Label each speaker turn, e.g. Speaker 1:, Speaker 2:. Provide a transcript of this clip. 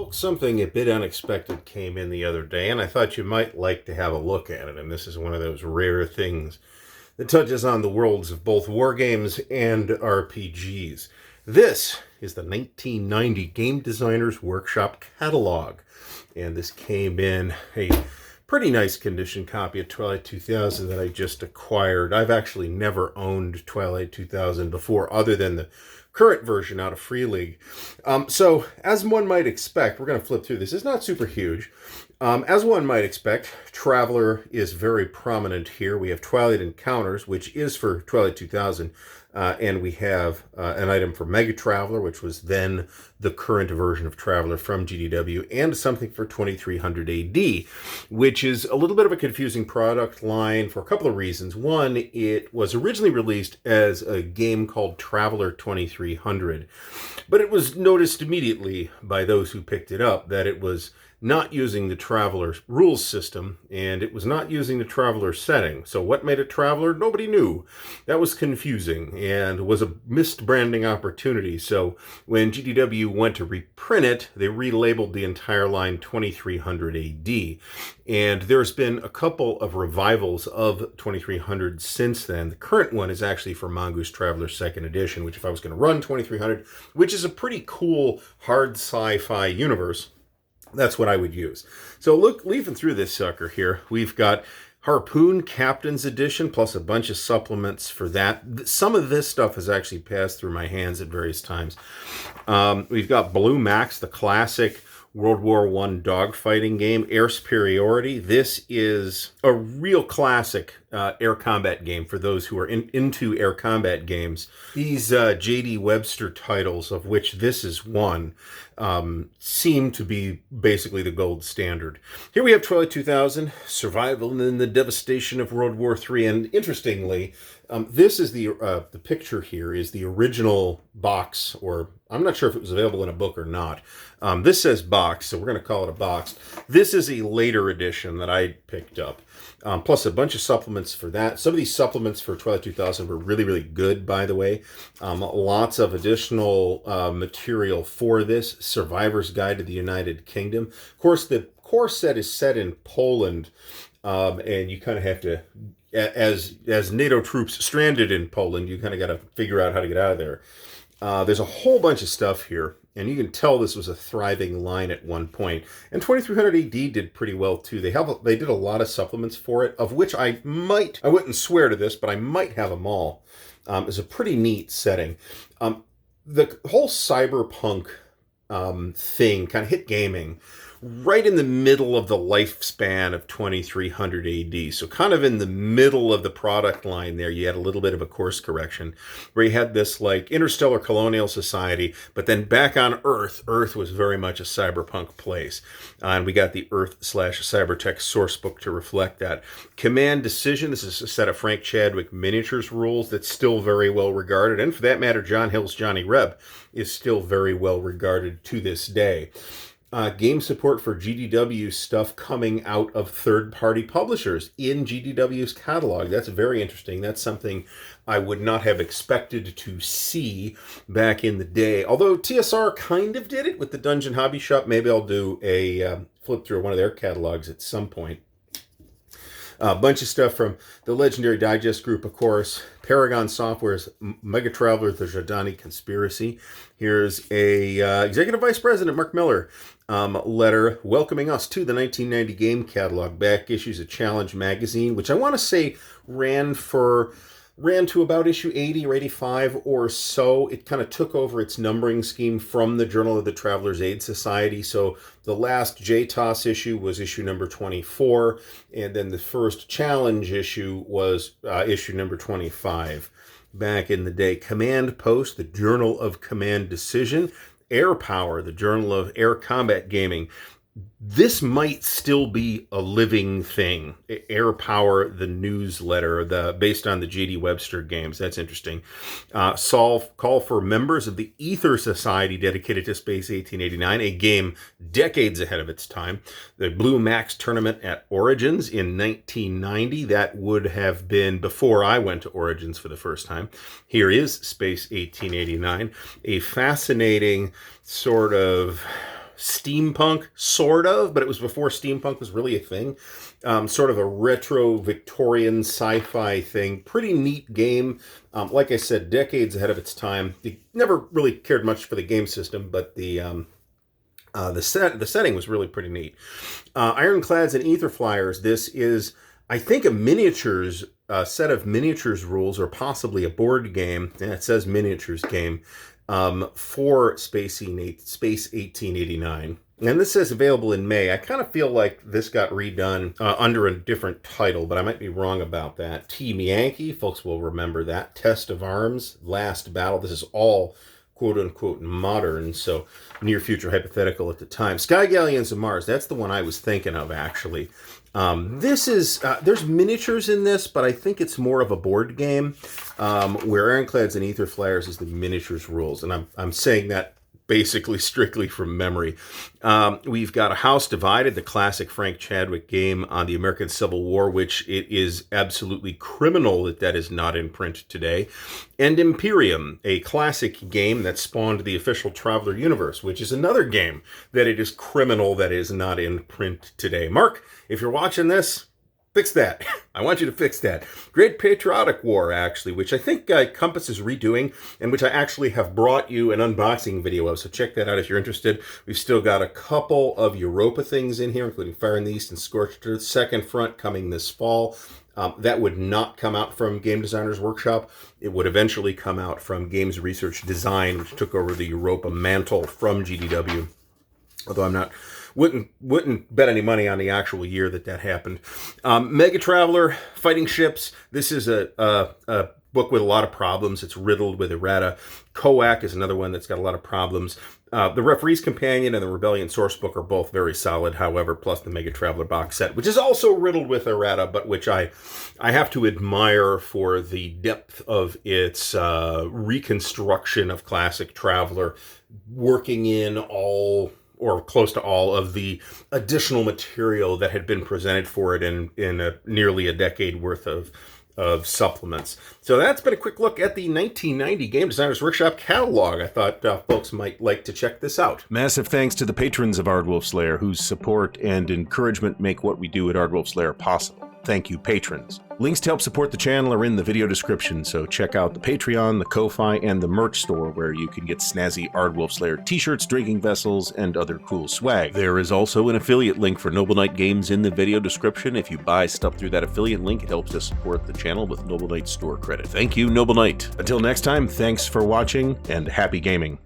Speaker 1: Well, something a bit unexpected came in the other day, and I thought you might like to have a look at it. And this is one of those rare things that touches on the worlds of both wargames and RPGs. This is the 1990 Game Designers Workshop catalog, and this came in a pretty nice condition copy of Twilight 2000 that I just acquired. I've actually never owned Twilight 2000 before, other than the current version out of Free League. So, as one might expect, we're going to flip through this. It's not super huge. As one might expect, Traveller is very prominent here. We have Twilight Encounters, which is for Twilight 2000, and we have an item for MegaTraveller, which was then the current version of Traveller from GDW, and something for 2300 AD, which is a little bit of a confusing product line for a couple of reasons. One, it was originally released as a game called Traveller 2300, but it was noticed immediately by those who picked it up that it was not using the Traveller rules system, and it was not using the Traveller setting. So what made it Traveller? Nobody knew. That was confusing and was a missed branding opportunity. So when GDW went to reprint it, they relabeled the entire line 2300 AD. And there's been a couple of revivals of 2300 since then. The current one is actually for Mongoose Traveller 2nd Edition, which if I was going to run 2300, which is a pretty cool hard sci-fi universe, that's what I would use. So look, leafing through this sucker here, we've got Harpoon Captain's Edition, plus a bunch of supplements for that. Some of this stuff has actually passed through my hands at various times. We've got Blue Max, the classic World War I dogfighting game, Air Superiority. This is a real classic air combat game for those who are into air combat games. These J.D. Webster titles, of which this is one, seem to be basically the gold standard. Here we have Twilight 2000, Survival in the Devastation of World War III, and interestingly, this is the picture here is the original box, or I'm not sure if it was available in a book or not. This says box, so we're going to call it a box. This is a later edition that I picked up, plus a bunch of supplements for that. Some of these supplements for Twilight 2000 were really, really good, by the way. Lots of additional material for this. Survivor's Guide to the United Kingdom. Of course, the core set is set in Poland, and you kind of have to, as NATO troops stranded in Poland, you kind of got to figure out how to get out of there. There's a whole bunch of stuff here, and you can tell this was a thriving line at one point. And 2300 AD did pretty well too. They did a lot of supplements for it, of which I wouldn't swear to this, but I might have them all. It's a pretty neat setting. The whole cyberpunk thing kind of hit gaming right in the middle of the lifespan of 2300 AD. So kind of in the middle of the product line there, you had a little bit of a course correction where you had this like interstellar colonial society, but then back on Earth was very much a cyberpunk place. And we got the Earth/Cybertech source book to reflect that. Command Decision, this is a set of Frank Chadwick miniatures rules that's still very well regarded. And for that matter, John Hill's Johnny Reb is still very well regarded to this day. Game support for GDW stuff coming out of third-party publishers in GDW's catalog. That's very interesting. That's something I would not have expected to see back in the day. Although TSR kind of did it with the Dungeon Hobby Shop. Maybe I'll do a flip through one of their catalogs at some point. A bunch of stuff from the Legendary Digest group, of course. Paragon Software's MegaTraveller, The Jordani Conspiracy. Here's a Executive Vice President, Mark Miller, letter welcoming us to the 1990 game catalog. Back issues of Challenge magazine, which I want to say ran to about issue 80 or 85 or so. It kind of took over its numbering scheme from the Journal of the Traveler's Aid Society. So the last JTOS issue was issue number 24, and then the first Challenge issue was issue number 25. Back in the day, Command Post, the Journal of Command Decision, Air Power, the Journal of Air Combat Gaming. This might still be a living thing. Air Power, the newsletter, based on the J.D. Webster games. That's interesting. Call for members of the Ether Society dedicated to Space 1889, a game decades ahead of its time. The Blue Max tournament at Origins in 1990. That would have been before I went to Origins for the first time. Here is Space 1889, a fascinating sort of steampunk, sort of, but it was before steampunk was really a thing. Sort of a retro Victorian sci-fi thing. Pretty neat game. Like I said, decades ahead of its time. It never really cared much for the game system, but the setting was really pretty neat. Ironclads and Ether Flyers. This is, I think, a set of miniatures rules, or possibly a board game. And it says miniatures game for Space 1889. And this says available in May. I kind of feel like this got redone under a different title, but I might be wrong about that. Team Yankee, folks will remember that. Test of Arms, Last Battle. This is all quote-unquote modern, so near future hypothetical at the time. Sky Galleons of Mars, that's the one I was thinking of, actually. This is, there's miniatures in this, but I think it's more of a board game, where Ironclads and Ether Flyers is the miniatures rules, and I'm saying that basically strictly from memory. We've got A House Divided, the classic Frank Chadwick game on the American Civil War, which it is absolutely criminal that is not in print today. And Imperium, a classic game that spawned the official Traveller universe, which is another game that it is criminal that is not in print today. Mark, if you're watching this, fix that. I want you to fix that. Great Patriotic War, actually, which I think Compass is redoing, and which I actually have brought you an unboxing video of, so check that out if you're interested. We've still got a couple of Europa things in here, including Fire in the East and Scorched Earth. Second Front coming this fall. That would not come out from Game Designers Workshop. It would eventually come out from Games Research Design, which took over the Europa mantle from GDW. Although wouldn't bet any money on the actual year that happened. MegaTraveller, Fighting Ships. This is a book with a lot of problems. It's riddled with errata. Coac is another one that's got a lot of problems. The Referee's Companion and the Rebellion Sourcebook are both very solid, however, plus the MegaTraveller box set, which is also riddled with errata, but which I have to admire for the depth of its reconstruction of classic Traveller, working in all, or close to all, of the additional material that had been presented for it in nearly a decade worth of supplements. So that's been a quick look at the 1990 Game Designers Workshop catalog. I thought folks might like to check this out.
Speaker 2: Massive thanks to the patrons of Ardwulf's Lair, whose support and encouragement make what we do at Ardwulf's Lair possible. Thank you, patrons. Links to help support the channel are in the video description, so check out the Patreon, the Ko-Fi, and the merch store, where you can get snazzy Ardwulf's Lair t-shirts, drinking vessels, and other cool swag. There is also an affiliate link for Noble Knight Games in the video description. If you buy stuff through that affiliate link, it helps us support the channel with Noble Knight store credit. Thank you, Noble Knight. Until next time, thanks for watching, and happy gaming.